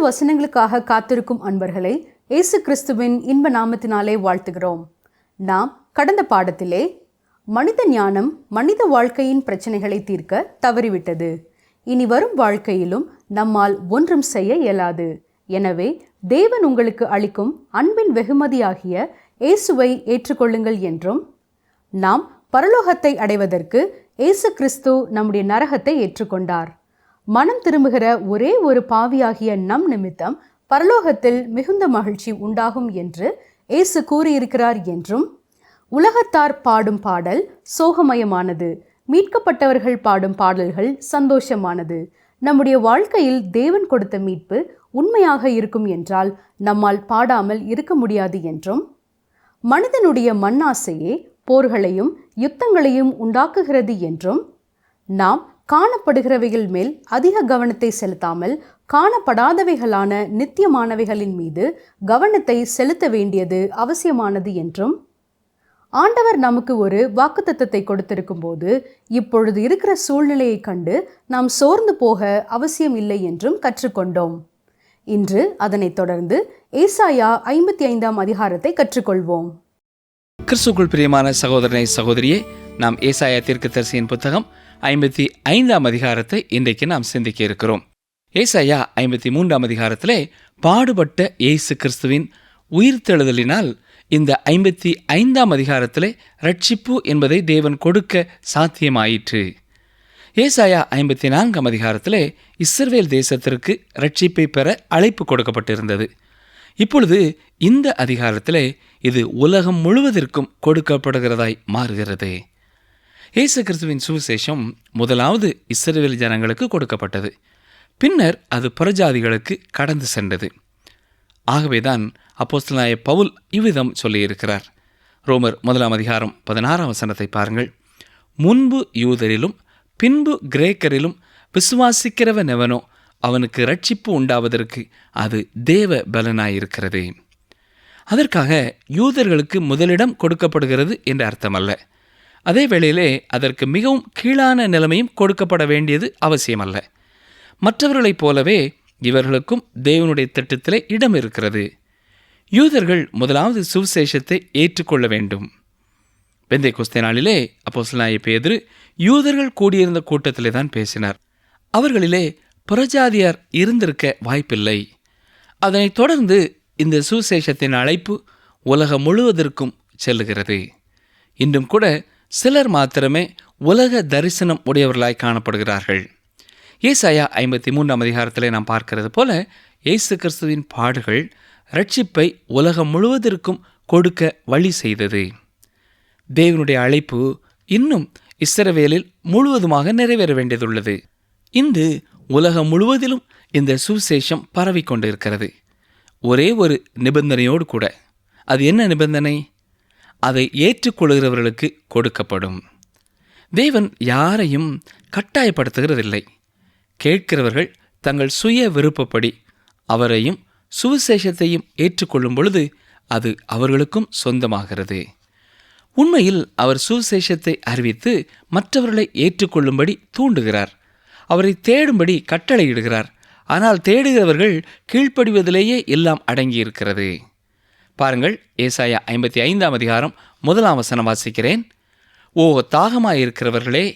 வசனங்களுக்காக காத்திருக்கும் அன்பர்களை இயேசு கிறிஸ்துவின் இன்ப நாமத்தினாலே வாழ்த்துகிறோம். நாம் கடந்த பாடத்திலே மனித ஞானம் மனித வாழ்க்கையின் பிரச்சனைகளை தீர்க்க தவறிவிட்டது. இனி வரும் வாழ்க்கையிலும் நம்மால் ஒன்றும் செய்ய இயலாது. எனவே தேவன் உங்களுக்கு அளிக்கும் அன்பின் வெகுமதியாகிய இயேசுவை ஏற்றுக்கொள்ளுங்கள் என்றும், நாம் பரலோகத்தை அடைவதற்கு இயேசு கிறிஸ்து நம்முடைய நரகத்தை ஏற்றுக்கொண்டார். மனம் திரும்புகிற ஒரே ஒரு பாவியாகிய நம் நிமித்தம் பரலோகத்தில் மிகுந்த மகிழ்ச்சி உண்டாகும் என்று இயேசு கூறியிருக்கிறார் என்றும், உலகத்தார் பாடும் பாடல் சோகமயமானது, மீட்கப்பட்டவர்கள் பாடும் பாடல்கள் சந்தோஷமானது. நம்முடைய வாழ்க்கையில் தேவன் கொடுத்த மீட்பு உண்மையாக இருக்கும் என்றால் நம்மால் பாடாமல் இருக்க முடியாது என்றும், மனிதனுடைய மண்ணாசையே போர்களையும் யுத்தங்களையும் உண்டாக்குகிறது என்றும், நாம் காணப்படுகிறவைகள் மேல் அதிக கவனத்தை செலுத்தாமல் காணப்படாதவைகளான நித்தியமானவைகளின் மீது கவனத்தை செலுத்த வேண்டியது அவசியமானது என்றும், ஆண்டவர் நமக்கு ஒரு வாக்குத்தத்தத்தை கொடுத்திருக்கும் போது இப்பொழுது இருக்கிற சூழ்நிலையை கண்டு நாம் சோர்ந்து போக அவசியம் இல்லை என்றும் கற்றுக்கொண்டோம். இன்று அதனைத் தொடர்ந்து ஏசாயா 55 அதிகாரத்தை கற்றுக்கொள்வோம். கிறிஸ்துக்குள் பிரியமான சகோதரனை சகோதரியே, நாம் ஏசாயா தீர்க்கதரிசியின் புத்தகம் 55 அதிகாரத்தை இன்றைக்கு நாம் சிந்திக்க இருக்கிறோம். ஏசாயா 53 அதிகாரத்திலே பாடுபட்ட இயேசு கிறிஸ்துவின் உயிர்த்தெழுதலினால் இந்த 55 அதிகாரத்திலே ரட்சிப்பு என்பதை தேவன் கொடுக்க சாத்தியமாயிற்று. ஏசாயா 54 அதிகாரத்திலே இஸ்ரவேல் தேசத்திற்கு ரட்சிப்பை பெற அழைப்பு கொடுக்கப்பட்டிருந்தது. இப்பொழுது இந்த அதிகாரத்திலே இது உலகம் முழுவதற்கும் கொடுக்கப்படுகிறதாய் மாறுகிறது. இயேசு கிறிஸ்துவின் சுவிசேஷம் முதலாவது இஸ்ரவேல் ஜனங்களுக்கு கொடுக்கப்பட்டது. பின்னர் அது புறஜாதிகளுக்கு கடந்து சென்றது. ஆகவேதான் அப்போஸ்தலனாகிய பவுல் இவ்விதம் சொல்லியிருக்கிறார். ரோமர் 1 அதிகாரம் 16 வசனத்தை பாருங்கள். முன்பு யூதரிலும் பின்பு கிரேக்கரிலும் விசுவாசிக்கிறவன் எவனோ அவனுக்கு ரட்சிப்பு உண்டாவதற்கு அது தேவ பலனாயிருக்கிறது. அதற்காக யூதர்களுக்கு முதலிடம் கொடுக்கப்படுகிறது என்று அர்த்தமல்ல. அதே வேளையிலே அதற்கு மிகவும் கீழான நிலைமையும் கொடுக்கப்பட வேண்டியது அவசியமல்ல. மற்றவர்களைப் போலவே இவர்களுக்கும் தேவனுடைய திட்டத்திலே இடம் இருக்கிறது. யூதர்கள் முதலாவது சுவிசேஷத்தை ஏற்றுக்கொள்ள வேண்டும். பெந்தேகொஸ்தே நாளிலே அப்போஸ்தலனாகிய பேதுரு யூதர்கள் கூடியிருந்த கூட்டத்திலே தான் பேசினார். அவர்களிலே புறஜாதியார் இருந்திருக்க வாய்ப்பில்லை. அதனைத் தொடர்ந்து இந்த சுவிசேஷத்தின் அழைப்பு உலகம் முழுவதற்கும் செல்லுகிறது. இன்றும் கூட சிலர் மாத்திரமே உலக தரிசனம் உடையவர்களாய் காணப்படுகிறார்கள். ஏசாயா 53 அதிகாரத்திலே நாம் பார்க்கிறது போல இயேசு கிறிஸ்துவின் பாடுகள் ரட்சிப்பை உலகம் முழுவதற்கும் கொடுக்க வழி செய்தது. தேவனுடைய அழைப்பு இன்னும் இஸ்ரவேலில் முழுவதுமாக நிறைவேற வேண்டியதுள்ளது. இன்று உலகம் முழுவதிலும் இந்த சுவிசேஷம் பரவிக்கொண்டிருக்கிறது. ஒரே ஒரு நிபந்தனையோடு கூட. அது என்ன நிபந்தனை? அதை ஏற்றுக்கொள்கிறவர்களுக்கு கொடுக்கப்படும். தேவன் யாரையும் கட்டாயப்படுத்துகிறதில்லை. கேட்கிறவர்கள் தங்கள் சுய விருப்பப்படி அவரையும் சுவிசேஷத்தையும் ஏற்றுக்கொள்ளும் பொழுது அது அவர்களுக்கும் சொந்தமாகிறது. உண்மையில் அவர் சுவிசேஷத்தை அறிவித்து மற்றவர்களை ஏற்றுக்கொள்ளும்படி தூண்டுகிறார். அவரை தேடும்படி கட்டளையிடுகிறார். ஆனால் தேடுகிறவர்கள் கீழ்ப்படிவதிலேயே எல்லாம் அடங்கியிருக்கிறது. பாருங்கள், ஏசாயா 55 அதிகாரம் 1 வசனம் வாசிக்கிறேன். ஓ தாகமாயிருக்கிறவர்களே,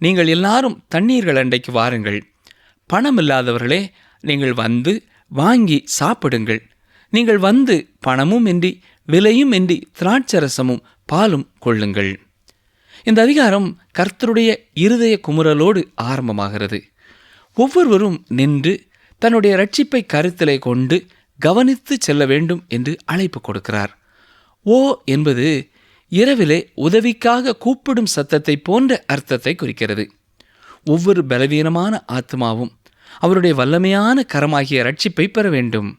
நீங்கள் எல்லாரும் தண்ணீர்கள் அண்டைக்கு வாருங்கள். பணமில்லாதவர்களே, நீங்கள் வந்து வாங்கி சாப்பிடுங்கள். நீங்கள் வந்து பணமும் இன்றி விலையும் இன்றி திராட்சரசமும் பாலும் கொள்ளுங்கள். இந்த அதிகாரம் கர்த்தருடைய இருதய குமுறலோடு ஆரம்பமாகிறது. ஒவ்வொருவரும் நின்று தன்னுடைய ரட்சிப்பை கருத்திலே கொண்டு கவனித்து செல்ல வேண்டும் என்று அழைப்பு கொடுக்கிறார். ஓ என்பது இரவிலே உதவிக்காக கூப்பிடும் சத்தத்தை போன்ற அர்த்தத்தை குறிக்கிறது. ஒவ்வொரு பலவீனமான ஆத்மாவும் அவருடைய வல்லமையான கரமாகிய ரட்சிப்பை பெற வேண்டும்.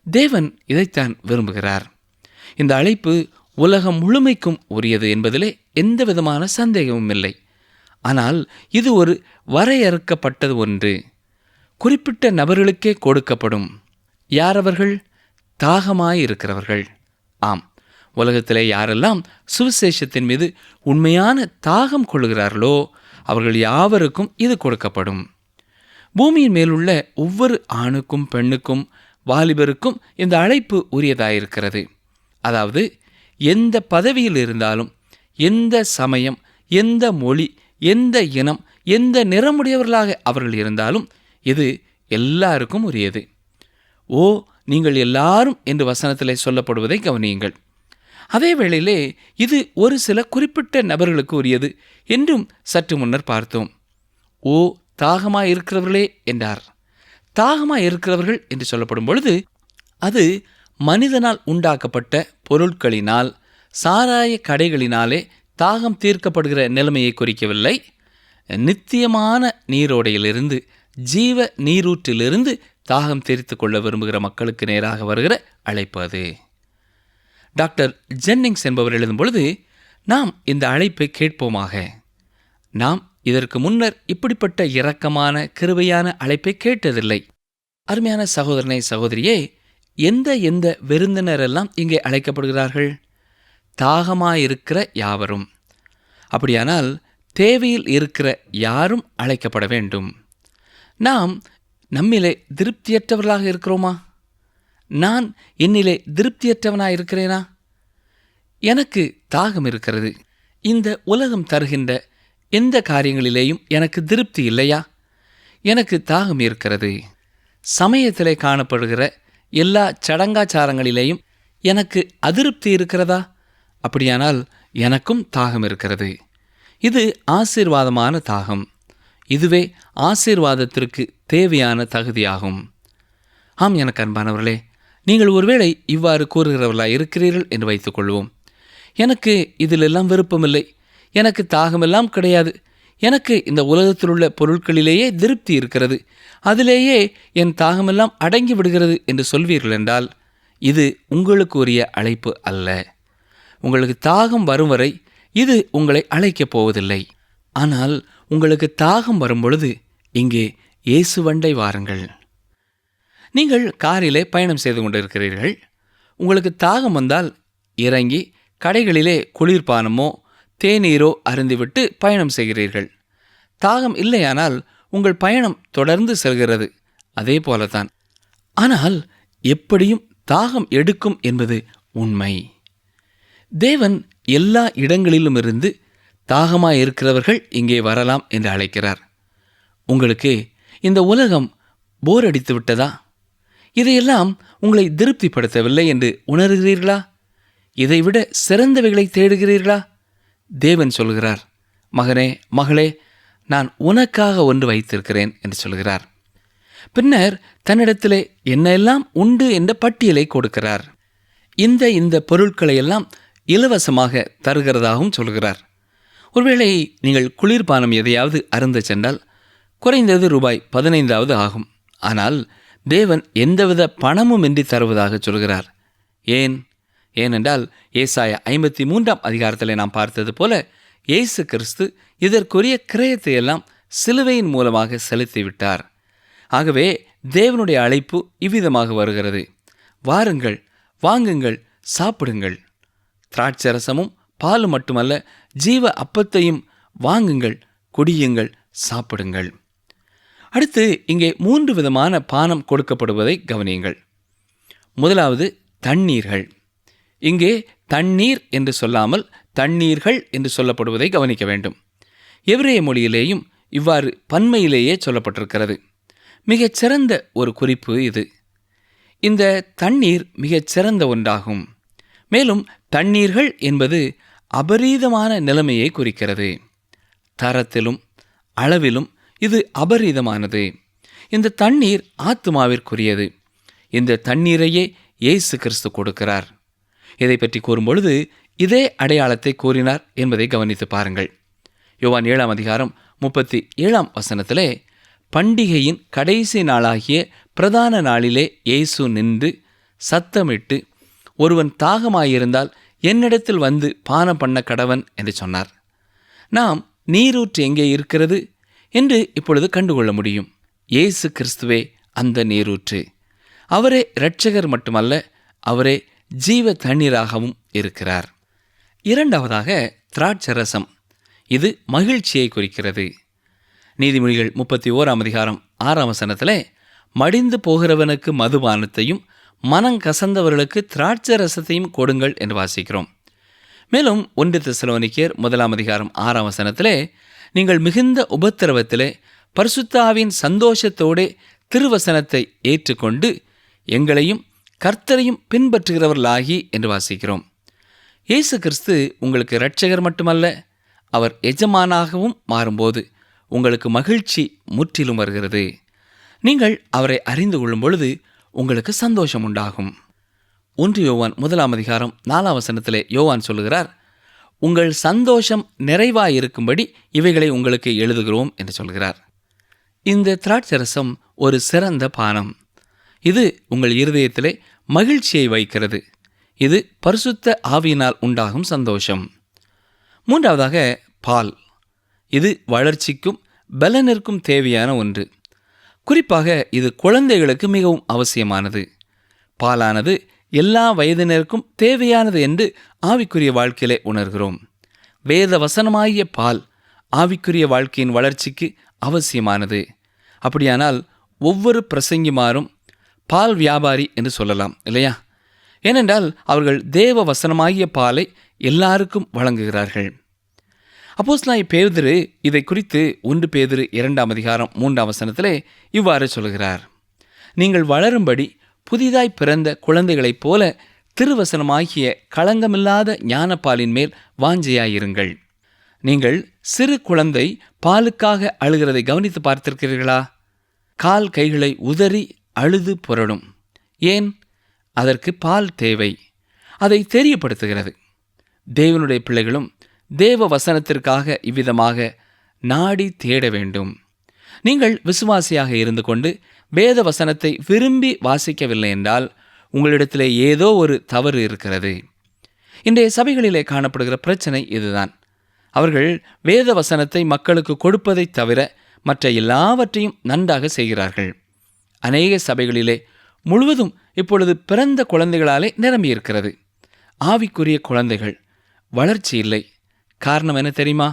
தேவன் இதைத்தான் விரும்புகிறார். இந்த அழைப்பு உலகம் முழுமைக்கும் உரியது என்பதிலே எந்த விதமான சந்தேகமும் இல்லை. ஆனால் இது ஒரு வரையறுக்கப்பட்டது ஒன்று. குறிப்பிட்ட நபர்களுக்கே கொடுக்கப்படும். யார் அவர்கள்? தாகமாயிருக்கிறவர்கள். ஆம், உலகத்திலே யாரெல்லாம் சுவிசேஷத்தின் மீது உண்மையான தாகம் கொள்கிறார்களோ அவர்கள் யாவருக்கும் இது கொடுக்கப்படும். பூமியின் மேலுள்ள ஒவ்வொரு ஆணுக்கும் பெண்ணுக்கும் வாலிபருக்கும் இந்த அழைப்பு உரியதாயிருக்கிறது. அதாவது எந்த பதவியில் இருந்தாலும், எந்த சமயம், எந்த மொழி, எந்த இனம், எந்த நிறமுடையவர்களாக அவர்கள் இருந்தாலும் இது எல்லாருக்கும் உரியது. ஓ, நீங்கள் எல்லாரும் என்று வசனத்திலே சொல்லப்படுவதை கவனியுங்கள். அதே வேளையிலே இது ஒரு சில குறிப்பிட்ட நபர்களுக்கு உரியது என்றும் சற்று முன்னர் பார்த்தோம். ஓ தாகமாய் இருக்கிறவர்களே என்றார். தாகமாய் இருக்கிறவர்கள் என்று சொல்லப்படும் பொழுது அது மனிதனால் உண்டாக்கப்பட்ட பொருட்களினால், சாராய கடைகளினாலே தாகம் தீர்க்கப்படுகிற நிலைமையை குறிக்கவில்லை. நித்தியமான நீரோடையிலிருந்து, ஜீவ நீரூற்றிலிருந்து தாகம் தீர்த்து கொள்ள விரும்புகிற மக்களுக்கு நேராக வருகிற அழைப்பு அது. டாக்டர் ஜென்னிங்ஸ் என்பவர் எழுதும் பொழுது, நாம் இந்த அழைப்பை கேட்போமாக. நாம் இதற்கு முன்னர் இப்படிப்பட்ட இரக்கமான கிருபையான அழைப்பை கேட்டதில்லை. அருமையான சகோதரனை சகோதரியே, எந்த விருந்தினரெல்லாம் இங்கே அழைக்கப்படுகிறார்கள்? தாகமாயிருக்கிற யாவரும். அப்படியானால் தேவையில் இருக்கிற யாரும் அழைக்கப்பட வேண்டும். நாம் நம்மிலே திருப்தியற்றவர்களாக இருக்கிறோமா? நான் என்னிலே திருப்தியற்றவனாக இருக்கிறேனா? எனக்கு தாகம் இருக்கிறது. இந்த உலகம் தருகின்ற எந்த காரியங்களிலேயும் எனக்கு திருப்தி இல்லையா? எனக்கு தாகம் இருக்கிறது. சமயத்திலே காணப்படுகிற எல்லா சடங்காச்சாரங்களிலேயும் எனக்கு அதிருப்தி இருக்கிறதா? அப்படியானால் எனக்கும் தாகம் இருக்கிறது. இது ஆசீர்வாதமான தாகம். இதுவே ஆசீர்வாதத்திற்கு தேவையான தகுதியாகும். ஆம், எனக்கு அன்பானவர்களே, நீங்கள் ஒருவேளை இவ்வாறு கூறுகிறவர்களாக இருக்கிறீர்கள் என்று வைத்துக்கொள்வோம். எனக்கு இதிலெல்லாம் விருப்பமில்லை, எனக்கு தாகமெல்லாம் கிடையாது, எனக்கு இந்த உலகத்தில் உள்ள பொருட்களிலேயே திருப்தி இருக்கிறது, அதிலேயே என் தாகமெல்லாம் அடங்கி விடுகிறது என்று சொல்வீர்கள் என்றால் இது உங்களுக்கு உரிய அழைப்பு அல்ல. உங்களுக்கு தாகம் வரும் வரை இது உங்களை அழைக்கப் போவதில்லை. ஆனால் உங்களுக்கு தாகம் வரும் பொழுது இங்கே இயேசுவண்டை வாருங்கள். நீங்கள் காரிலே பயணம் செய்து கொண்டிருக்கிறீர்கள். உங்களுக்கு தாகம் வந்தால் இறங்கி கடைகளிலே குளிர்பானமோ தேநீரோ அருந்திவிட்டு பயணம் செய்கிறீர்கள். தாகம் இல்லையானால் உங்கள் பயணம் தொடர்ந்து செல்கிறது. அதே போலத்தான். ஆனால் எப்படியும் தாகம் எடுக்கும் என்பது உண்மை. தேவன் எல்லா இடங்களிலும் இருந்து தாகமாயிருக்கிறவர்கள் இங்கே வரலாம் என்று அழைக்கிறார். உங்களுக்கு இந்த உலகம் போர் அடித்து விட்டதா? இதையெல்லாம் உங்களை திருப்திப்படுத்தவில்லை என்று உணர்கிறீர்களா? இதைவிட சிறந்தவைகளை தேடுகிறீர்களா? தேவன் சொல்கிறார், மகனே மகளே, நான் உனக்காக ஒன்று வைத்திருக்கிறேன் என்று சொல்கிறார். பின்னர் தன்னிடத்திலே என்னெல்லாம் உண்டு என்ற பட்டியலை கொடுக்கிறார். இந்த பொருட்களையெல்லாம் இலவசமாக தருகிறதாகவும் சொல்கிறார். ஒருவேளை நீங்கள் குளிர்பானம் எதையாவது அருந்த சென்றால் குறைந்தது ரூபாய் 15 ஆகும். ஆனால் தேவன் எந்தவித பணமும் இன்றி தருவதாக சொல்கிறார். ஏனென்றால் ஏசாயா 53 நாம் பார்த்தது போல இயேசு கிறிஸ்து இதற்குரிய கிரயத்தை எல்லாம் சிலுவையின் மூலமாக செலுத்திவிட்டார். ஆகவே தேவனுடைய அழைப்பு இவ்விதமாக வருகிறது. வாருங்கள், வாங்குங்கள், சாப்பிடுங்கள். திராட்சரசமும் பாலும் மட்டுமல்ல, ஜீவ அப்பத்தையும் வாங்குங்கள், குடியுங்கள், சாப்பிடுங்கள். அடுத்து இங்கே 3 விதமான பானம் கொடுக்கப்படுவதை கவனியுங்கள். முதலாவது தண்ணீர்கள். இங்கே தண்ணீர் என்று சொல்லாமல் தண்ணீர்கள் என்று சொல்லப்படுவதை கவனிக்க வேண்டும். எபிரேய மொழியிலேயும் இவ்வாறு பன்மையிலேயே சொல்லப்பட்டிருக்கிறது. மிகச்சிறந்த ஒரு குறிப்பு இது. இந்த தண்ணீர் மிகச்சிறந்த ஒன்றாகும். மேலும் தண்ணீர்கள் என்பது அபரீதமான நிலைமையை குறிக்கிறது. தரத்திலும் அளவிலும் இது அபரீதமானது. இந்த தண்ணீர் ஆத்துமாவிற்குரியது. இந்த தண்ணீரையே இயேசு கிறிஸ்து கொடுக்கிறார். இதை பற்றி கூறும்பொழுது இதே அடையாளத்தை கூறினார் என்பதை கவனித்து பாருங்கள். யோவான் 7:37 பண்டிகையின் கடைசி நாளாகிய பிரதான நாளிலே இயேசு நின்று சத்தமிட்டு, ஒருவன் தாகமாயிருந்தால் என்னிடத்தில் வந்து பானம் பண்ண கடவன் என்று சொன்னார். நாம் நீரூற்று எங்கே இருக்கிறது என்று இப்பொழுது கண்டுகொள்ள முடியும். இயேசு கிறிஸ்துவே அந்த நீரூற்று. அவரே இரட்சகர் மட்டுமல்ல, அவரே ஜீவ தண்ணீராகவும் இருக்கிறார். இரண்டாவதாக திராட்சரசம். இது மகிழ்ச்சியை குறிக்கிறது. நீதிமொழிகள் 31:6 மடிந்து போகிறவனுக்கு மதுபானத்தையும் மனங்கசந்தவர்களுக்கு திராட்சை ரசத்தையும் கொடுங்கள் என்று வாசிக்கிறோம். மேலும் 1 தெசலோனிக்கேயர் 1:6 நீங்கள் மிகுந்த உபத்திரவத்திலே பரிசுத்த ஆவியின் சந்தோஷத்தோடே திருவசனத்தை ஏற்றுக்கொண்டு எங்களையும் கர்த்தரையும் பின்பற்றுகிறவர்களாகி என்று வாசிக்கிறோம். இயேசு கிறிஸ்து உங்களுக்கு இரட்சகர் மட்டுமல்ல, அவர் எஜமானாகவும் மாறும்போது உங்களுக்கு மகிழ்ச்சி முற்றிலும் வருகிறது. நீங்கள் அவரை அறிந்து கொள்ளும் பொழுது உங்களுக்கு சந்தோஷம் உண்டாகும். 1 யோவான் 1:4 யோவான் சொல்லுகிறார், உங்கள் சந்தோஷம் நிறைவாயிருக்கும்படி இவைகளை உங்களுக்கு எழுதுகிறோம் என்று சொல்கிறார். இந்த திராட்சரசம் ஒரு சிறந்த பானம். இது உங்கள் இருதயத்திலே மகிழ்ச்சியை வைக்கிறது. இது பரிசுத்த ஆவியினால் உண்டாகும் சந்தோஷம். 3வதாக பால். இது வளர்ச்சிக்கும் பலனிற்கும் தேவையான ஒன்று. குறிப்பாக இது குழந்தைகளுக்கு மிகவும் அவசியமானது. பாலானது எல்லா வயதினருக்கும் தேவையானது என்று ஆவிக்குரிய வாழ்க்கையிலே உணர்கிறோம். வேத வசனமாகிய பால் ஆவிக்குரிய வாழ்க்கையின் வளர்ச்சிக்கு அவசியமானது. அப்படியானால் ஒவ்வொரு பிரசங்கிமாரும் பால் வியாபாரி என்று சொல்லலாம் இல்லையா? ஏனென்றால் அவர்கள் தேவ வசனமாகிய பாலை எல்லாருக்கும் வழங்குகிறார்கள். அப்போஸ்தலனாகிய பேதுரு இதை குறித்து 1 பேதுரு 2:3 இவ்வாறு சொல்கிறார், நீங்கள் வளரும்படி புதிதாய் பிறந்த குழந்தைகளைப் போல திருவசனமாகிய களங்கமில்லாத ஞானப்பாலின் மேல் வாஞ்சையாயிருங்கள். நீங்கள் சிறு குழந்தை பாலுக்காக அழுகிறதை கவனித்து பார்த்திருக்கிறீர்களா? கால் கைகளை உதறி அழுது புரளும். ஏன்? அதற்கு பால் தேவை. அதை தெரியப்படுத்துகிறது. தேவனுடைய பிள்ளைகளும் தேவ வசனத்திற்காக இவ்விதமாக நாடி தேட வேண்டும். நீங்கள் விசுவாசியாக இருந்து கொண்டு வேத வசனத்தை விரும்பி வாசிக்கவில்லை என்றால் உங்களிடத்திலே ஏதோ ஒரு தவறு இருக்கிறது. இன்றைய சபைகளிலே காணப்படுகிற பிரச்சனை இதுதான். அவர்கள் வேத வசனத்தை மக்களுக்கு கொடுப்பதை தவிர மற்ற எல்லாவற்றையும் நன்றாக செய்கிறார்கள். அநேக சபைகளிலே முழுவதும் இப்பொழுது பிறந்த குழந்தைகளாலே நிரம்பியிருக்கிறது. ஆவிக்குரிய குழந்தைகள், வளர்ச்சி இல்லை. காரணம் என்ன தெரியுமா?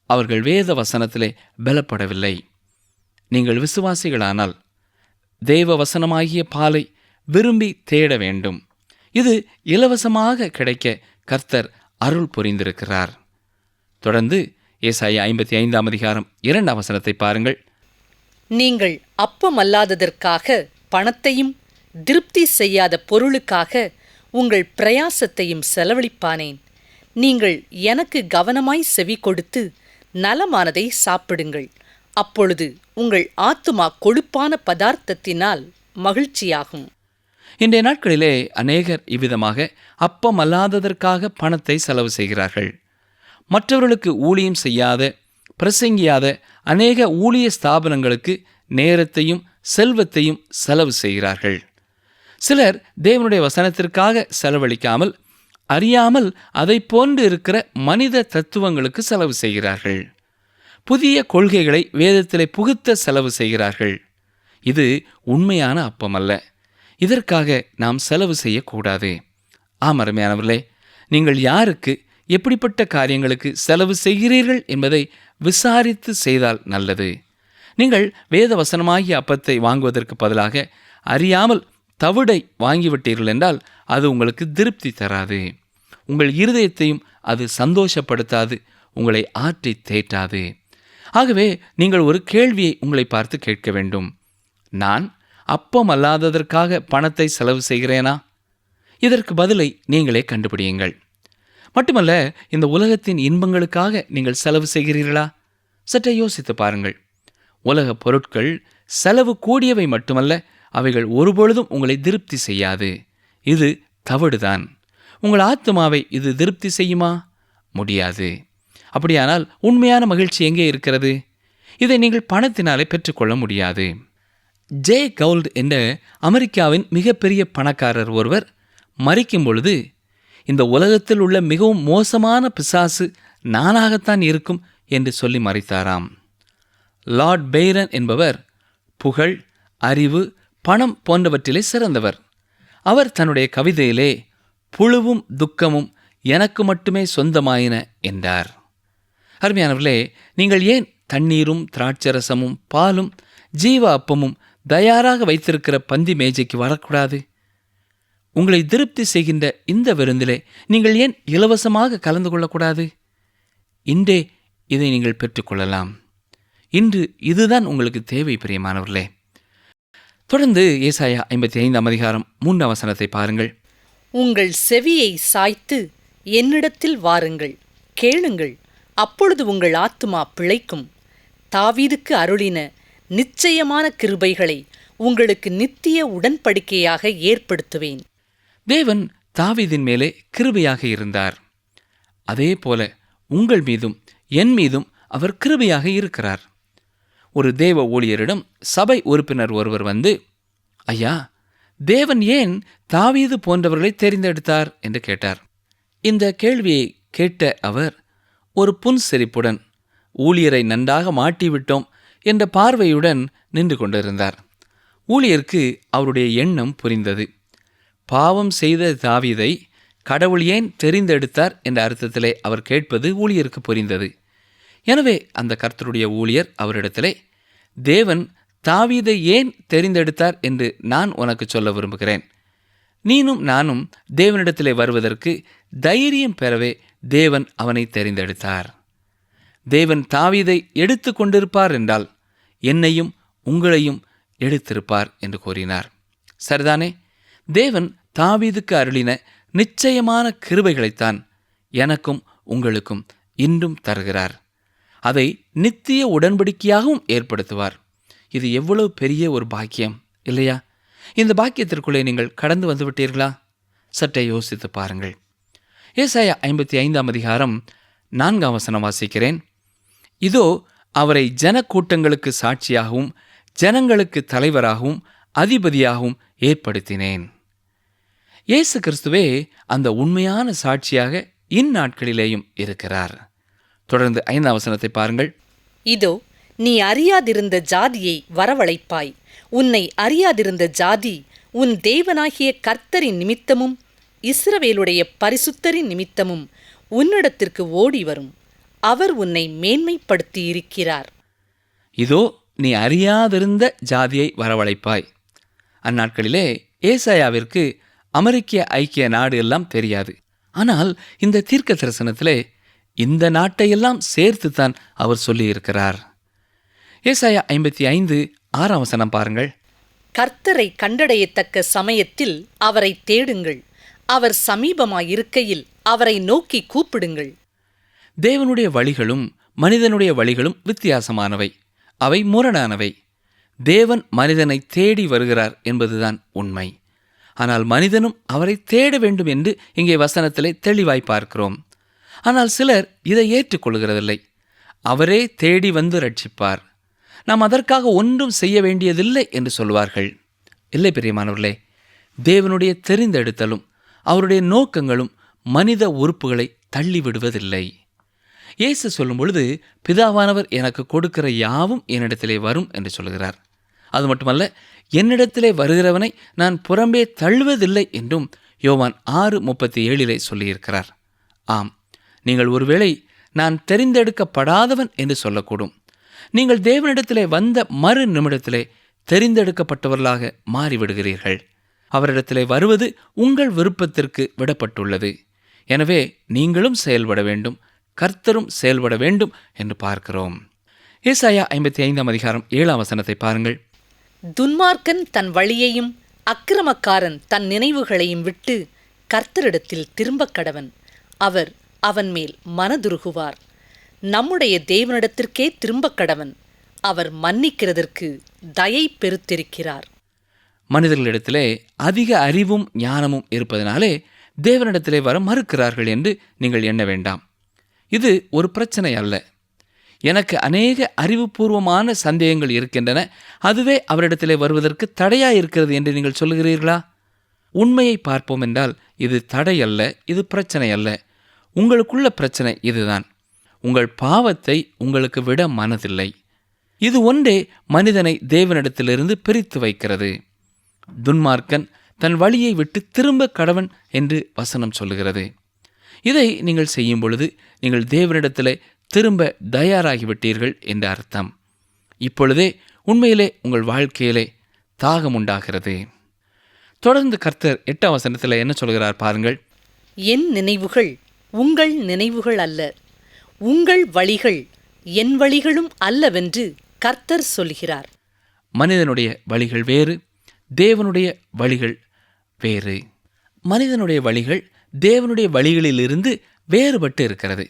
அவர்கள் வேத வசனத்திலே பலப்படவில்லை. நீங்கள் விசுவாசிகளானால் தேவ வசனமாகிய பாலை விரும்பி தேட வேண்டும். இது இலவசமாக கிடைக்க கர்த்தர் அருள் புரிந்திருக்கிறார். தொடர்ந்து ஏசாயா 55:2 பாருங்கள். நீங்கள் அப்பமல்லாததற்காக பணத்தையும் திருப்தி செய்யாத பொருளுக்காக உங்கள் பிரயாசத்தையும் செலவழிப்பானேன். நீங்கள் எனக்கு கவனமாய் செவி கொடுத்து நலமானதை சாப்பிடுங்கள். அப்பொழுது உங்கள் ஆத்துமா கொழுப்பான பதார்த்தத்தினால் மகிழ்ச்சியாகும். இன்றைய நாட்களிலே அநேகர் இவ்விதமாக அப்பம் அல்லாததற்காக பணத்தை செலவு செய்கிறார்கள். மற்றவர்களுக்கு ஊழியம் செய்யாத, பிரசங்கியாத அநேக ஊழிய ஸ்தாபனங்களுக்கு நேரத்தையும் செல்வத்தையும் செலவு செய்கிறார்கள். சிலர் தேவனுடைய வசனத்திற்காக செலவழிக்காமல் அறியாமல் அதை போன்று இருக்கிற மனித தத்துவங்களுக்கு செலவு செய்கிறார்கள். புதிய கொள்கைகளை வேதத்திலே புகுத்த செலவு செய்கிறார்கள். இது உண்மையான அப்பம் அல்ல. இதற்காக நாம் செலவு செய்யக்கூடாது. அருமையானவர்களே, நீங்கள் யாருக்கு எப்படிப்பட்ட காரியங்களுக்கு செலவு செய்கிறீர்கள் என்பதை விசாரித்து செய்தால் நல்லது. நீங்கள் வேத வசனமாகிய அப்பத்தை வாங்குவதற்கு பதிலாக அறியாமல் தவிடை வாங்கிவிட்டீர்கள் என்றால் அது உங்களுக்கு திருப்தி தராது. உங்கள் இருதயத்தையும் அது சந்தோஷப்படுத்தாது, உங்களை ஆற்றி தேற்றாது. ஆகவே நீங்கள் ஒரு கேள்வியை உங்களை பார்த்து கேட்க வேண்டும். நான் அப்பம் அல்லாததற்காக பணத்தை செலவு செய்கிறேனா? இதற்கு பதிலை நீங்களே கண்டுபிடியுங்கள். மட்டுமல்ல, இந்த உலகத்தின் இன்பங்களுக்காக நீங்கள் செலவு செய்கிறீர்களா? சற்றே யோசித்து பாருங்கள். உலக பொருட்கள் செலவு கூடியவை மட்டுமல்ல, அவைகள் ஒருபொழுதும் உங்களை திருப்தி செய்யாது. இது தவறுதான். உங்கள் ஆத்துமாவை இது திருப்தி செய்யுமா? முடியாது. அப்படியானால் உண்மையான மகிழ்ச்சி எங்கே இருக்கிறது? இதை நீங்கள் பணத்தினாலே பெற்றுக்கொள்ள முடியாது. ஜே கவுல்ட் என்ற அமெரிக்காவின் மிகப்பெரிய பணக்காரர் ஒருவர் மரிக்கும் பொழுது, இந்த உலகத்தில் உள்ள மிகவும் மோசமான பிசாசு நானாகத்தான் இருக்கும் என்று சொல்லி மரித்தாராம். லார்ட் பெய்ரன் என்பவர் புகழ், அறிவு, பணம் போன்றவற்றிலே சிறந்தவர். அவர் தன்னுடைய கவிதையிலே புழுவும் துக்கமும் எனக்கு மட்டுமே சொந்தமாயின என்றார். அருமையானவர்களே, நீங்கள் ஏன் தண்ணீரும் திராட்சரசமும் பாலும் ஜீவ அப்பமும் தயாராக வைத்திருக்கிற பந்தி மேஜைக்கு வரக்கூடாது? உங்களை திருப்தி செய்கின்ற இந்த விருந்திலே நீங்கள் ஏன் இலவசமாக கலந்து கொள்ளக்கூடாது? இன்றே இதை நீங்கள் பெற்றுக்கொள்ளலாம். இன்று இதுதான் உங்களுக்கு தேவை, பிரியமானவர்களே. தொடர்ந்து ஏசாயா 55 அதிகாரம் 3 வசனத்தை பாருங்கள். உங்கள் செவியை சாய்த்து என்னிடத்தில் வாருங்கள், கேளுங்கள், அப்பொழுது உங்கள் ஆத்துமா பிழைக்கும். தாவீதுக்கு அருளின நிச்சயமான கிருபைகளை உங்களுக்கு நித்திய உடன்படிக்கையாக ஏற்படுத்துவேன். தேவன் தாவீதின் மேலே கிருபையாக இருந்தார். அதே போல உங்கள் மீதும் என் மீதும் அவர் கிருபையாக இருக்கிறார். ஒரு தேவ ஊழியரிடம் சபை உறுப்பினர் ஒருவர் வந்து, ஐயா, தேவன் ஏன் தாவீது போன்றவர்களை தெரிந்தெடுத்தார் என்று கேட்டார். இந்த கேள்வியை கேட்ட அவர் ஒரு புன்சிரிப்புடன், ஊழியரை நன்றாக மாட்டிவிட்டோம் என்ற பார்வையுடன் நின்று கொண்டிருந்தார். ஊழியருக்கு அவருடைய எண்ணம் புரிந்தது. பாவம் செய்த தாவீதை கடவுள் ஏன் தெரிந்தெடுத்தார் என்ற அர்த்தத்திலே அவர் கேட்பது ஊழியருக்கு புரிந்தது. எனவே அந்த கர்த்தருடைய ஊழியர் அவரிடத்திலே, தேவன் தாவீதை ஏன் தெரிந்தெடுத்தார் என்று நான் உனக்கு சொல்ல விரும்புகிறேன். நீனும் நானும் தேவனிடத்திலே வருவதற்கு தைரியம் பெறவே தேவன் அவனை தெரிந்தெடுத்தார். தேவன் தாவீதை எடுத்து கொண்டிருப்பார் என்றால் என்னையும் உங்களையும் எடுத்திருப்பார் என்று கூறினார். சரிதானே? தேவன் தாவீதுக்கு அருளின நிச்சயமான கிருபைகளைத்தான் எனக்கும் உங்களுக்கும் இன்றும் தருகிறார். அதை நித்திய உடன்படிக்கையாகவும் ஏற்படுத்துவார். இது எவ்வளவு பெரிய ஒரு பாக்கியம் இல்லையா? இந்த பாக்கியத்திற்குள்ளே நீங்கள் கடந்து வந்து விட்டீர்களா? சற்றே யோசித்து பாருங்கள். ஏசாயா 55 அதிகாரம் 4 வசனம் வாசிக்கிறேன். இதோ அவரை ஜனக்கூட்டங்களுக்கு சாட்சியாகவும் ஜனங்களுக்கு தலைவராகவும் அதிபதியாகவும் ஏற்படுத்தினேன். இயேசு கிறிஸ்துவே அந்த உண்மையான சாட்சியாக இந்நாட்களிலேயும் இருக்கிறார். தொடர்ந்து 5 வசனத்தை பாருங்கள். இதோ நீ அறியாதிருந்த ஜாதியை வரவழைப்பாய். உன்னை அறியாதிருந்த ஜாதி உன் தேவனாகிய கர்த்தரின் நிமித்தமும் இஸ்ரவேலுடைய பரிசுத்தரின் நிமித்தமும் உன்னிடத்திற்கு ஓடி வரும். அவர் உன்னை மேன்மைப்படுத்தியிருக்கிறார். இதோ நீ அறியாதிருந்த ஜாதியை வரவழைப்பாய். அந்நாட்களிலே ஏசாயாவிற்கு அமெரிக்க ஐக்கிய நாடு எல்லாம் தெரியாது. ஆனால் இந்த தீர்க்க தரிசனத்திலே இந்த நாட்டையெல்லாம் சேர்த்துத்தான் அவர் சொல்லியிருக்கிறார். ஏசாயா 55:6 வசனம் பாருங்கள். கர்த்தரை கண்டடையத்தக்க சமயத்தில் அவரை தேடுங்கள். அவர் சமீபமாயிருக்கையில் அவரை நோக்கி கூப்பிடுங்கள். தேவனுடைய வழிகளும் மனிதனுடைய வழிகளும் வித்தியாசமானவை. அவை முரணானவை. தேவன் மனிதனை தேடி வருகிறார் என்பதுதான் உண்மை. ஆனால் மனிதனும் அவரை தேட வேண்டும் என்று இங்கே வசனத்திலே தெளிவாய் பார்க்கிறோம். ஆனால் சிலர் இதை ஏற்றுக்கொள்கிறதில்லை. அவரே தேடி வந்து ரட்சிப்பார், நாம் அதற்காக ஒன்றும் செய்ய வேண்டியதில்லை என்று சொல்வார்கள். இல்லை பிரியமானவர்களே, தேவனுடைய தெரிந்தெடுத்தலும் அவருடைய நோக்கங்களும் மனித உறுப்புகளை தள்ளிவிடுவதில்லை. இயேசு சொல்லும் பொழுது, பிதாவானவர் எனக்கு கொடுக்கிற யாவும் என்னிடத்திலே வரும் என்று சொல்கிறார். அது மட்டுமல்ல, என்னிடத்திலே வருகிறவனை நான் புறம்பே தள்ளுவதில்லை என்றும் யோவான் 6:37 சொல்லியிருக்கிறார். ஆம், நீங்கள் ஒருவேளை நான் தெரிந்தெடுக்கப்படாதவன் என்று சொல்லக்கூடும். நீங்கள் தேவனிடத்திலே வந்த மறு நிமிடத்திலே தெரிந்தெடுக்கப்பட்டவர்களாக மாறிவிடுகிறீர்கள். அவரிடத்திலே வருவது உங்கள் விருப்பத்திற்கு விடப்பட்டுள்ளது. எனவே நீங்களும் செயல்பட வேண்டும், கர்த்தரும் செயல்பட வேண்டும் என்று பார்க்கிறோம். ஏசாயா 55 அதிகாரம் 7 வசனத்தை பாருங்கள். துன்மார்க்கன் தன் வழியையும் அக்கிரமக்காரன் தன் நினைவுகளையும் விட்டு கர்த்தரிடத்தில் திரும்பக் கடவன். அவர் அவன் மேல் மனதுருகுவார். நம்முடைய தேவனிடத்திற்கே திரும்பக் கடவன். அவர் மன்னிக்கிறதற்கு தயை பெருத்திருக்கிறார். மனிதர்களிடத்திலே அதிக அறிவும் ஞானமும் இருப்பதனாலே தேவனிடத்திலே வர மறுக்கிறார்கள் என்று நீங்கள் எண்ண வேண்டாம். இது ஒரு பிரச்சனை அல்ல. எனக்கு அநேக அறிவுபூர்வமான சந்தேகங்கள் இருக்கின்றன, அதுவே அவரிடத்திலே வருவதற்கு தடையாயிருக்கிறது என்று நீங்கள் சொல்லுகிறீர்களா? உண்மையை பார்ப்போம் என்றால் இது தடை அல்ல, இது பிரச்சனை அல்ல. உங்களுக்குள்ள பிரச்சனை இதுதான். உங்கள் பாவத்தை உங்களுக்கு விட மனதில்லை. இது ஒன்றே மனிதனை தேவனிடத்திலிருந்து பிரித்து வைக்கிறது. துன்மார்க்கன் தன் வழியை விட்டு திரும்ப கடவன் என்று வசனம் சொல்லுகிறது. இதை நீங்கள் செய்யும் பொழுது நீங்கள் தேவனிடத்திலே திரும்ப தயாராகிவிட்டீர்கள் என்ற அர்த்தம். இப்பொழுதே உண்மையிலே உங்கள் வாழ்க்கையிலே தாகம் உண்டாகிறது. தொடர்ந்து கர்த்தர் 8ஆம் வசனத்தில் என்ன சொல்கிறார் பாருங்கள். என் நினைவுகள் உங்கள் நினைவுகள் அல்ல, உங்கள் வழிகள் என் வழிகளும் அல்லவென்று கர்த்தர் சொல்கிறார். மனிதனுடைய வழிகள் வேறு, தேவனுடைய வழிகள் வேறு. மனிதனுடைய வழிகள் தேவனுடைய வழிகளிலிருந்து வேறுபட்டு இருக்கிறது.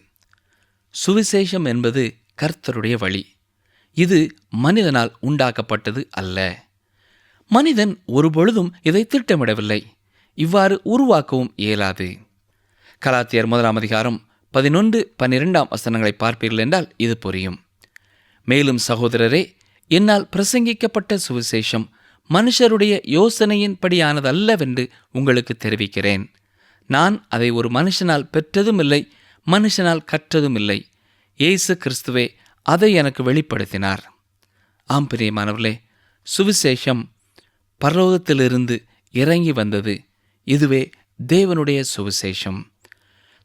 சுவிசேஷம் என்பது கர்த்தருடைய வழி. இது மனிதனால் உண்டாக்கப்பட்டது அல்ல. மனிதன் ஒருபொழுதும் இதை திட்டமிடவில்லை. இவ்வாறு உருவாக்கவும் இயலாது. கலாத்தியர் 1ஆம் அதிகாரம் 11-12 வசனங்களை பார்ப்பீர்கள் என்றால் இது புரியும். மேலும் சகோதரரே, என்னால் பிரசங்கிக்கப்பட்ட சுவிசேஷம் மனுஷருடைய யோசனையின்படியானதல்லவென்று உங்களுக்கு தெரிவிக்கிறேன். நான் அதை ஒரு மனுஷனால் பெற்றதும் இல்லை, மனுஷனால் கற்றதும் இல்லை. இயேசு கிறிஸ்துவே அதை எனக்கு வெளிப்படுத்தினார். ஆம் பிரியமானவர்களே, சுவிசேஷம் பரலோகத்திலிருந்து இறங்கி வந்தது. இதுவே தேவனுடைய சுவிசேஷம்.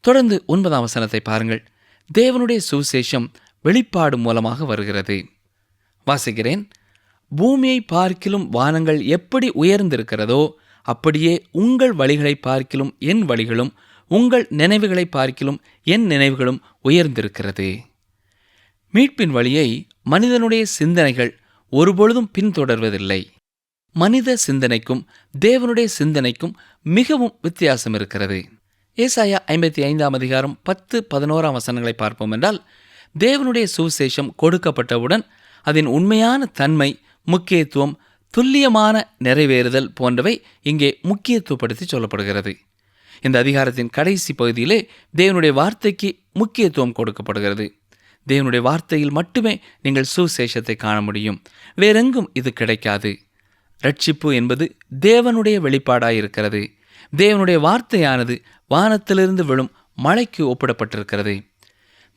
தொடர்ந்து 9ஆம் வசனத்தை பாருங்கள். தேவனுடைய சுவிசேஷம் வெளிப்பாடு மூலமாக வருகிறது. வாசிக்கிறேன். பூமியை பார்க்கிலும் வானங்கள் எப்படி உயர்ந்திருக்கிறதோ அப்படியே உங்கள் வழிகளை பார்க்கிலும் என் வழிகளும், உங்கள் நினைவுகளை பார்க்கிலும் என் நினைவுகளும் உயர்ந்திருக்கிறது. மீட்பின் வழியை மனிதனுடைய சிந்தனைகள் ஒருபொழுதும் பின்தொடர்வதில்லை. மனித சிந்தனைக்கும் தேவனுடைய சிந்தனைக்கும் மிகவும் வித்தியாசம் இருக்கிறது. ஏசாயா 55ஆம் அதிகாரம் 10-11 வசனங்களை பார்ப்போம் என்றால், தேவனுடைய சுவிசேஷம் கொடுக்கப்பட்டவுடன் அதன் உண்மையான தன்மை, முக்கியத்துவம், துல்லியமான நிறைவேறுதல் போன்றவை இங்கே முக்கியத்துவப்படுத்தி சொல்லப்படுகிறது. இந்த அதிகாரத்தின் கடைசி பகுதியிலே தேவனுடைய வார்த்தைக்கு முக்கியத்துவம் கொடுக்கப்படுகிறது. தேவனுடைய வார்த்தையில் மட்டுமே நீங்கள் சுவிசேஷத்தை காண முடியும். வேறெங்கும் இது கிடைக்காது. ரட்சிப்பு என்பது தேவனுடைய வெளிப்பாடாயிருக்கிறது. தேவனுடைய வார்த்தையானது வானத்திலிருந்து விழும் மழைக்கு ஒப்பிடப்பட்டிருக்கிறது.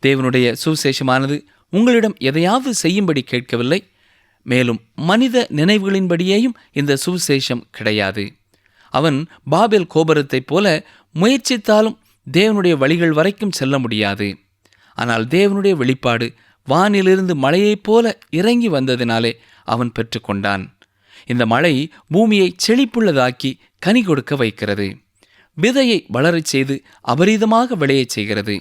தேவனுடைய சுவிசேஷமானது உங்களிடம் எதையாவது செய்யும்படி கேட்கவில்லை. மேலும் மனித நினைவுகளின்படியேயும் இந்த சுவிசேஷம் கிடையாது. அவன் பாபேல் கோபுரத்தைப் போல முயற்சித்தாலும் தேவனுடைய வழிகள் வரைக்கும் செல்ல முடியாது. ஆனால் தேவனுடைய வெளிப்பாடு வானிலிருந்து மழையைப் போல இறங்கி வந்ததினாலே அவன் பெற்றுக்கொண்டான். இந்த மழை பூமியை செழிப்புள்ளதாக்கி கனி கொடுக்க வைக்கிறது. விதையை வளரச் செய்து அபரீதமாக விளையச் செய்கிறது.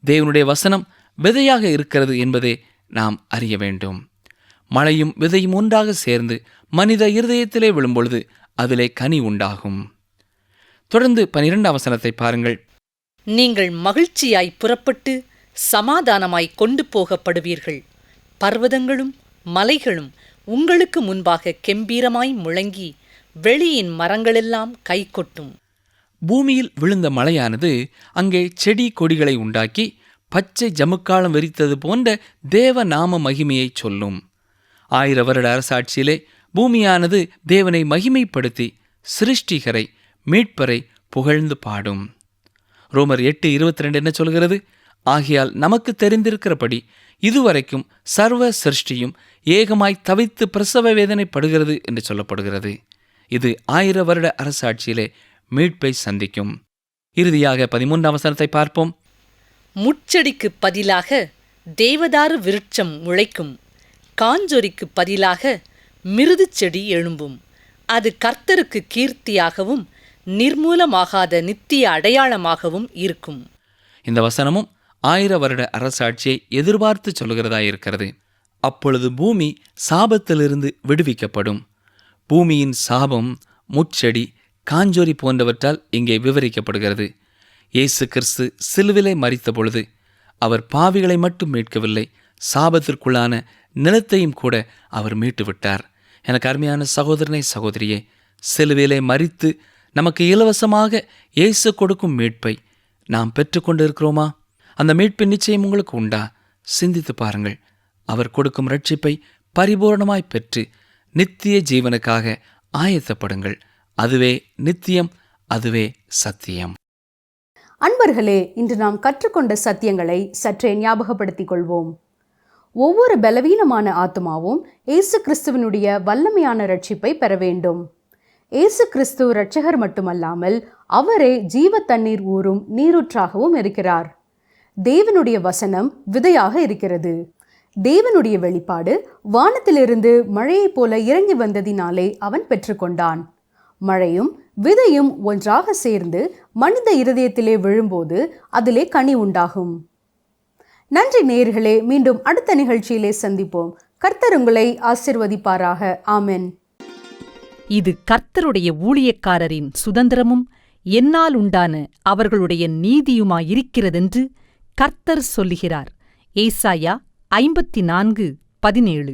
தேவனுடைய வசனம் விதையாக இருக்கிறது என்பதை நாம் அறிய வேண்டும். மழையும் விதையும் ஒன்றாக சேர்ந்து மனித இருதயத்திலே விழும்பொழுது அதிலே கனி உண்டாகும். தொடர்ந்து 12ஆம் வசனத்தை பாருங்கள். நீங்கள் மகிழ்ச்சியாய் புறப்பட்டு சமாதானமாய் கொண்டு போகப்படுவீர்கள். பர்வதங்களும் மலைகளும் உங்களுக்கு முன்பாக கெம்பீரமாய் முழங்கி வெளியின் மரங்களெல்லாம் கைகொட்டும். பூமியில் விழுந்த மழையானது அங்கே செடி கொடிகளை உண்டாக்கி பச்சை ஜமுக்காலம் விரித்தது போன்ற தேவ நாம மகிமையை சொல்லும். 1000 வருட அரசாட்சியிலே பூமியானது தேவனை மகிமைப்படுத்தி சிருஷ்டிகரை, மீட்பரை புகழ்ந்து பாடும். ரோமர் 8:22 என்ன சொல்கிறது? ஆகையால் நமக்கு தெரிந்திருக்கிறபடி இதுவரைக்கும் சர்வ சிருஷ்டியும் ஏகமாய் தவித்து பிரசவ வேதனைப்படுகிறது என்று சொல்லப்படுகிறது. இது 1000 வருட அரசாட்சியிலே மீட்பை சந்திக்கும். இறுதியாக 13ஆம் வசனத்தை பார்ப்போம். முட்செடிக்கு பதிலாக தேவதாரு விருட்சம் முளைக்கும், காஞ்சொரிக்கு பதிலாக மிருது செடி எழும்பும். அது கர்த்தருக்கு கீர்த்தியாகவும் நிர்மூலமாகாத நித்திய அடையாளமாகவும் இருக்கும். இந்த வசனமும் 1000 வருட அரசாட்சியை எதிர்பார்த்து சொல்கிறதாயிருக்கிறது. அப்பொழுது பூமி சாபத்திலிருந்து விடுவிக்கப்படும். பூமியின் சாபம் முட்செடி, காஞ்சொரி போன்றவற்றால் இங்கே விவரிக்கப்படுகிறது. இயேசு கிறிஸ்து சிலுவிலே மரித்த பொழுது அவர் பாவிகளை மட்டும் மீட்கவில்லை, சாபத்திற்குள்ளான நிலத்தையும் கூட அவர் மீட்டுவிட்டார். எனக்கு அருமையான சகோதரனை, சகோதரியே, சிலுவிலே மரித்து நமக்கு இலவசமாக இயேசு கொடுக்கும் மீட்பை நாம் பெற்றுக்கொண்டிருக்கிறோமா? அந்த மீட்பின் நிச்சயம் உங்களுக்கு உண்டா? சிந்தித்து பாருங்கள். அவர் கொடுக்கும் ரட்சிப்பை பரிபூரணமாய் பெற்று நித்திய ஜீவனுக்காக ஆயத்தப்படுங்கள். அதுவே நித்தியம், அதுவே சத்தியம். அன்பர்களே, இன்று நாம் கற்றுக்கொண்ட சத்தியங்களை சற்றே ஞாபகப்படுத்திக் கொள்வோம். ஒவ்வொரு பலவீனமான ஆத்துமாவும் இயேசு கிறிஸ்துவனுடைய வல்லமையான ரட்சிப்பை பெற வேண்டும். இயேசு கிறிஸ்து இரட்சகர் மட்டுமல்லாமல் அவரே ஜீவ தண்ணீர் ஊறும் நீரூற்றாகவும் இருக்கிறார். தேவனுடைய வசனம் விதையாக இருக்கிறது. தேவனுடைய வெளிப்பாடு வானத்திலிருந்து மழையைப் போல இறங்கி வந்ததினாலே அவன் பெற்றுக்கொண்டான். மழையும் விதையும் ஒன்றாக சேர்ந்து மனித இருதயத்திலே விழும்போது அதிலே கனி உண்டாகும். நன்றி நேயர்களே, மீண்டும் அடுத்த நிகழ்ச்சியிலே சந்திப்போம். கர்த்தர் உங்களை ஆசிர்வதிப்பாராக. ஆமென். இது கர்த்தருடைய ஊழியக்காரரின் சுதந்திரமும் என்னால் உண்டான அவர்களுடைய நீதியுமாயிருக்கிறதென்று கர்த்தர் சொல்லுகிறார். ஏசாயா 54:17.